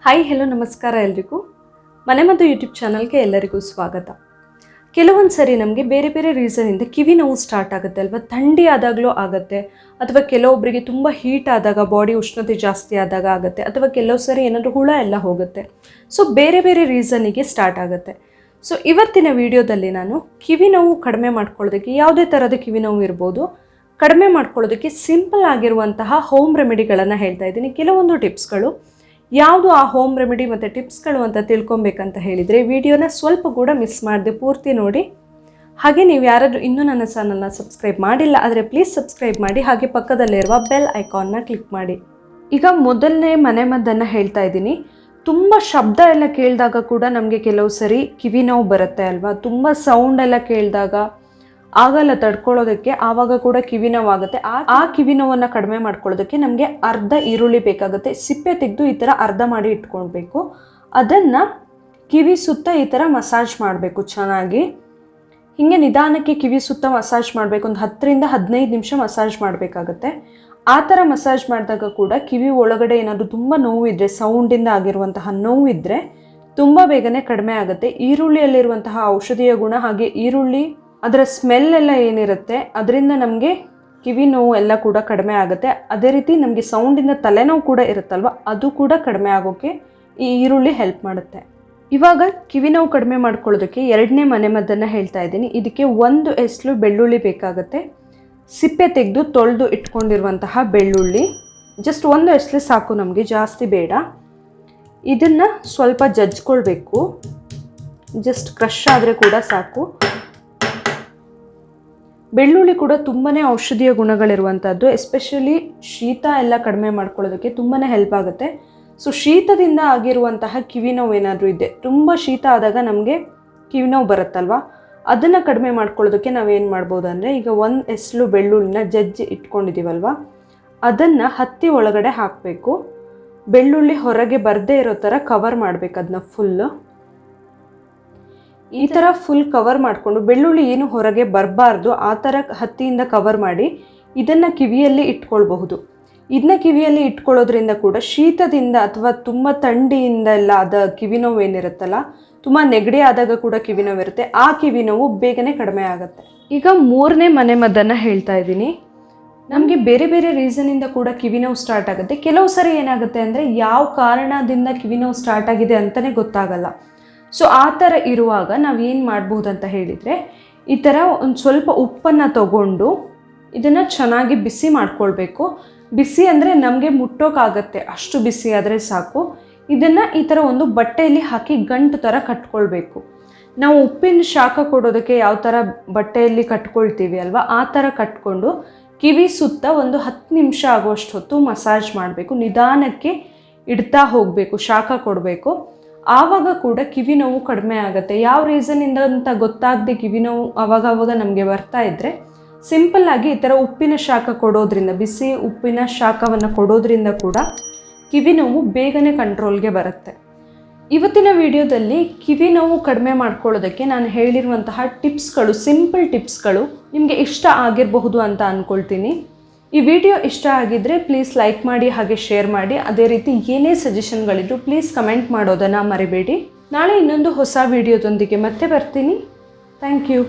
Hi hello ನಮಸ್ಕಾರ ಎಲ್ರಿಗೂ ಮನೆಮದ್ದು ಯೂಟ್ಯೂಬ್ ಚಾನಲ್ಗೆ ಎಲ್ಲರಿಗೂ ಸ್ವಾಗತ. ಕೆಲವೊಂದು ಸರಿ ನಮಗೆ ಬೇರೆ ಬೇರೆ ರೀಸನಿಂದ ಕಿವಿ ನೋವು ಸ್ಟಾರ್ಟ್ ಆಗುತ್ತೆ ಅಲ್ವಾ. ಥಂಡಿ ಆದಾಗಲೂ ಆಗುತ್ತೆ, ಅಥವಾ ಕೆಲವೊಬ್ಬರಿಗೆ ತುಂಬ ಹೀಟ್ ಆದಾಗ, ಬಾಡಿ ಉಷ್ಣತೆ ಜಾಸ್ತಿ ಆದಾಗ ಆಗುತ್ತೆ, ಅಥವಾ ಕೆಲವು ಸರಿ ಏನಾದರೂ ಹುಳ ಎಲ್ಲ ಹೋಗುತ್ತೆ. ಸೊ ಬೇರೆ ಬೇರೆ ರೀಸನಿಗೆ ಸ್ಟಾರ್ಟ್ ಆಗುತ್ತೆ. ಸೊ ಇವತ್ತಿನ ವಿಡಿಯೋದಲ್ಲಿ ನಾನು ಕಿವಿ ನೋವು ಕಡಿಮೆ ಮಾಡ್ಕೊಳ್ಳೋದಕ್ಕೆ, ಯಾವುದೇ ಥರದ ಕಿವಿ ನೋವು ಇರ್ಬೋದು, ಕಡಿಮೆ ಮಾಡ್ಕೊಳ್ಳೋದಕ್ಕೆ ಸಿಂಪಲ್ ಆಗಿರುವಂತಹ ಹೋಮ್ ರೆಮಿಡಿಗಳನ್ನು ಹೇಳ್ತಾ ಇದ್ದೀನಿ. ಕೆಲವೊಂದು ಟಿಪ್ಸ್ಗಳು, ಯಾವುದು ಆ ಹೋಮ್ ರೆಮಿಡಿ ಮತ್ತು ಟಿಪ್ಸ್ಗಳು ಅಂತ ತಿಳ್ಕೊಬೇಕಂತ ಹೇಳಿದರೆ ವಿಡಿಯೋನ ಸ್ವಲ್ಪ ಕೂಡ ಮಿಸ್ ಮಾಡದೆ ಪೂರ್ತಿ ನೋಡಿ. ಹಾಗೆ ನೀವು ಯಾರಾದರೂ ಇನ್ನೂ ನನ್ನ ಚಾನಲ್ನ ಸಬ್ಸ್ಕ್ರೈಬ್ ಮಾಡಿಲ್ಲ ಆದರೆ ಪ್ಲೀಸ್ ಸಬ್ಸ್ಕ್ರೈಬ್ ಮಾಡಿ, ಹಾಗೆ ಪಕ್ಕದಲ್ಲಿರುವ ಬೆಲ್ ಐಕಾನ್ನ ಕ್ಲಿಕ್ ಮಾಡಿ. ಈಗ ಮೊದಲನೇ ಮನೆಮದ್ದನ್ನು ಹೇಳ್ತಾ ಇದ್ದೀನಿ. ತುಂಬ ಶಬ್ದ ಎಲ್ಲ ಕೇಳಿದಾಗ ಕೂಡ ನಮಗೆ ಕೆಲವು ಸರಿ ಕಿವಿ ನೋವು ಬರುತ್ತೆ ಅಲ್ವಾ. ತುಂಬ ಸೌಂಡ್ ಎಲ್ಲ ಕೇಳಿದಾಗ ಆಗಲ್ಲ ತಡ್ಕೊಳ್ಳೋದಕ್ಕೆ, ಆವಾಗ ಕೂಡ ಕಿವಿ ನೋವಾಗುತ್ತೆ. ಆ ಕಿವಿ ನೋವನ್ನು ಕಡಿಮೆ ಮಾಡ್ಕೊಳ್ಳೋದಕ್ಕೆ ನಮಗೆ ಅರ್ಧ ಈರುಳ್ಳಿ ಬೇಕಾಗುತ್ತೆ. ಸಿಪ್ಪೆ ತೆಗೆದು ಈ ಥರ ಅರ್ಧ ಮಾಡಿ ಇಟ್ಕೊಳ್ಬೇಕು. ಅದನ್ನು ಕಿವಿ ಸುತ್ತ ಈ ಥರ ಮಸಾಜ್ ಮಾಡಬೇಕು ಚೆನ್ನಾಗಿ. ಹೀಗೆ ನಿಧಾನಕ್ಕೆ ಕಿವಿ ಸುತ್ತ ಮಸಾಜ್ ಮಾಡಬೇಕು. ಒಂದು 10ರಿಂದ 15 ನಿಮಿಷ ಮಸಾಜ್ ಮಾಡಬೇಕಾಗತ್ತೆ. ಆ ಥರ ಮಸಾಜ್ ಮಾಡಿದಾಗ ಕೂಡ ಕಿವಿ ಒಳಗಡೆ ಏನಾದರೂ ತುಂಬ ನೋವಿದ್ದರೆ, ಸೌಂಡಿಂದ ಆಗಿರುವಂತಹ ನೋವಿದ್ದರೆ ತುಂಬ ಬೇಗನೆ ಕಡಿಮೆ ಆಗುತ್ತೆ. ಈರುಳ್ಳಿಯಲ್ಲಿರುವಂತಹ ಔಷಧೀಯ ಗುಣ, ಹಾಗೆ ಈರುಳ್ಳಿ ಅದರ ಸ್ಮೆಲ್ ಎಲ್ಲ ಏನಿರುತ್ತೆ ಅದರಿಂದ ನಮಗೆ ಕಿವಿ ನೋವು ಎಲ್ಲ ಕೂಡ ಕಡಿಮೆ ಆಗುತ್ತೆ. ಅದೇ ರೀತಿ ನಮಗೆ ಸೌಂಡಿಂದ ತಲೆನೋವು ಕೂಡ ಇರುತ್ತಲ್ವ, ಅದು ಕೂಡ ಕಡಿಮೆ ಆಗೋಕ್ಕೆ ಈ ಈರುಳ್ಳಿ ಹೆಲ್ಪ್ ಮಾಡುತ್ತೆ. ಇವಾಗ ಕಿವಿ ನೋವು ಕಡಿಮೆ ಮಾಡ್ಕೊಳ್ಳೋದಕ್ಕೆ ಎರಡನೇ ಮನೆಮದ್ದನ್ನು ಹೇಳ್ತಾ ಇದ್ದೀನಿ. ಇದಕ್ಕೆ 1 ಎಸ್ಲು ಬೆಳ್ಳುಳ್ಳಿ ಬೇಕಾಗುತ್ತೆ. ಸಿಪ್ಪೆ ತೆಗೆದು ತೊಳೆದು ಇಟ್ಕೊಂಡಿರುವಂತಹ ಬೆಳ್ಳುಳ್ಳಿ, ಜಸ್ಟ್ 1 ಎಸ್ಲು ಸಾಕು ನಮಗೆ, ಜಾಸ್ತಿ ಬೇಡ. ಇದನ್ನು ಸ್ವಲ್ಪ ಜಜ್ಕೊಳ್ಬೇಕು, ಜಸ್ಟ್ ಕ್ರಷ್ ಆದರೆ ಕೂಡ ಸಾಕು. ಬೆಳ್ಳುಳ್ಳಿ ಕೂಡ ತುಂಬಾ ಔಷಧೀಯ ಗುಣಗಳಿರುವಂಥದ್ದು. ಎಸ್ಪೆಷಲಿ ಶೀತ ಎಲ್ಲ ಕಡಿಮೆ ಮಾಡ್ಕೊಳ್ಳೋದಕ್ಕೆ ತುಂಬಾ ಹೆಲ್ಪ್ ಆಗುತ್ತೆ. ಸೊ ಶೀತದಿಂದ ಆಗಿರುವಂತಹ ಕಿವಿ ನೋವು ಏನಾದರೂ ಇದೆ, ತುಂಬ ಶೀತ ಆದಾಗ ನಮಗೆ ಕಿವಿ ನೋವು ಬರುತ್ತಲ್ವ, ಅದನ್ನು ಕಡಿಮೆ ಮಾಡ್ಕೊಳ್ಳೋದಕ್ಕೆ ನಾವೇನು ಮಾಡ್ಬೋದು ಅಂದರೆ, ಈಗ 1 ಎಸ್ಲು ಬೆಳ್ಳುಳ್ಳಿನ ಜಜ್ಜಿ ಇಟ್ಕೊಂಡಿದ್ದೀವಲ್ವ, ಅದನ್ನು ಹತ್ತಿ ಒಳಗಡೆ ಹಾಕಬೇಕು. ಬೆಳ್ಳುಳ್ಳಿ ಹೊರಗೆ ಬರದೇ ಇರೋ ಥರ ಕವರ್ ಮಾಡಬೇಕು ಅದನ್ನ ಫುಲ್ಲು. ಈ ಥರ ಫುಲ್ ಕವರ್ ಮಾಡಿಕೊಂಡು, ಬೆಳ್ಳುಳ್ಳಿ ಏನು ಹೊರಗೆ ಬರಬಾರ್ದು ಆ ಥರ ಹತ್ತಿಯಿಂದ ಕವರ್ ಮಾಡಿ ಇದನ್ನು ಕಿವಿಯಲ್ಲಿ ಇಟ್ಕೊಳ್ಬಹುದು. ಇದನ್ನ ಕಿವಿಯಲ್ಲಿ ಇಟ್ಕೊಳ್ಳೋದ್ರಿಂದ ಕೂಡ ಶೀತದಿಂದ ಅಥವಾ ತುಂಬ ಥಂಡಿಯಿಂದ ಎಲ್ಲ ಆದ ಕಿವಿ ನೋವು ಏನಿರುತ್ತಲ್ಲ, ತುಂಬ ನೆಗಡಿ ಆದಾಗ ಕೂಡ ಕಿವಿ ನೋವು ಇರುತ್ತೆ, ಆ ಕಿವಿ ನೋವು ಬೇಗನೆ ಕಡಿಮೆ ಆಗುತ್ತೆ. ಈಗ 3ನೇ ಮನೆಮದ್ದನ್ನು ಹೇಳ್ತಾ ಇದ್ದೀನಿ. ನಮಗೆ ಬೇರೆ ಬೇರೆ ರೀಸನಿಂದ ಕೂಡ ಕಿವಿ ನೋವು ಸ್ಟಾರ್ಟ್ ಆಗುತ್ತೆ. ಕೆಲವು ಸರಿ ಏನಾಗುತ್ತೆ ಅಂದರೆ, ಯಾವ ಕಾರಣದಿಂದ ಕಿವಿ ನೋವು ಸ್ಟಾರ್ಟ್ ಆಗಿದೆ ಅಂತಲೇ ಗೊತ್ತಾಗಲ್ಲ. ಸೊ ಆ ಥರ ಇರುವಾಗ ನಾವೇನು ಮಾಡ್ಬೋದು ಅಂತ ಹೇಳಿದರೆ, ಈ ಥರ ಒಂದು ಸ್ವಲ್ಪ ಉಪ್ಪನ್ನು ತಗೊಂಡು ಇದನ್ನು ಚೆನ್ನಾಗಿ ಬಿಸಿ ಮಾಡ್ಕೊಳ್ಬೇಕು. ಬಿಸಿ ಅಂದರೆ ನಮಗೆ ಮುಟ್ಟೋಕ್ಕಾಗತ್ತೆ ಅಷ್ಟು ಬಿಸಿ ಆದರೆ ಸಾಕು. ಇದನ್ನು ಈ ಥರ ಒಂದು ಬಟ್ಟೆಯಲ್ಲಿ ಹಾಕಿ ಗಂಟು ಥರ ಕಟ್ಕೊಳ್ಬೇಕು. ನಾವು ಉಪ್ಪಿನ ಶಾಖ ಕೊಡೋದಕ್ಕೆ ಯಾವ ಥರ ಬಟ್ಟೆಯಲ್ಲಿ ಕಟ್ಕೊಳ್ತೀವಿ ಅಲ್ವಾ, ಆ ಥರ ಕಟ್ಕೊಂಡು ಕಿವಿ ಸುತ್ತ ಒಂದು 10 ನಿಮಿಷ ಆಗುವಷ್ಟು ಹೊತ್ತು ಮಸಾಜ್ ಮಾಡಬೇಕು. ನಿಧಾನಕ್ಕೆ ಇಡ್ತಾ ಹೋಗಬೇಕು, ಶಾಖ ಕೊಡಬೇಕು. ಆವಾಗ ಕೂಡ ಕಿವಿ ನೋವು ಕಡಿಮೆ ಆಗುತ್ತೆ. ಯಾವ ರೀಸನಿಂದ ಅಂತ ಗೊತ್ತಾಗದೆ ಕಿವಿ ನೋವು ಆವಾಗ ನಮಗೆ ಬರ್ತಾ ಇದ್ದರೆ, ಸಿಂಪಲ್ಲಾಗಿ ಈ ಥರ ಉಪ್ಪಿನ ಶಾಖ ಕೊಡೋದ್ರಿಂದ, ಬಿಸಿ ಉಪ್ಪಿನ ಶಾಖವನ್ನು ಕೊಡೋದ್ರಿಂದ ಕೂಡ ಕಿವಿ ನೋವು ಬೇಗನೆ ಕಂಟ್ರೋಲ್ಗೆ ಬರುತ್ತೆ. ಇವತ್ತಿನ ವಿಡಿಯೋದಲ್ಲಿ ಕಿವಿ ನೋವು ಕಡಿಮೆ ಮಾಡ್ಕೊಳ್ಳೋದಕ್ಕೆ ನಾನು ಹೇಳಿರುವಂತಹ ಟಿಪ್ಸ್ಗಳು, ಸಿಂಪಲ್ ಟಿಪ್ಸ್ಗಳು ನಿಮಗೆ ಇಷ್ಟ ಆಗಿರಬಹುದು ಅಂತ ಅಂದ್ಕೊಳ್ತೀನಿ. ಈ ವಿಡಿಯೋ ಇಷ್ಟ ಆಗಿದ್ದರೆ ಪ್ಲೀಸ್ ಲೈಕ್ ಮಾಡಿ, ಹಾಗೆ ಶೇರ್ ಮಾಡಿ. ಅದೇ ರೀತಿ ಏನೇ ಸಜೆಷನ್ಗಳಿದ್ರು ಪ್ಲೀಸ್ ಕಮೆಂಟ್ ಮಾಡೋದನ್ನು ಮರಿಬೇಡಿ. ನಾಳೆ ಇನ್ನೊಂದು ಹೊಸ ವಿಡಿಯೋದೊಂದಿಗೆ ಮತ್ತೆ ಬರ್ತೀನಿ. Thank you.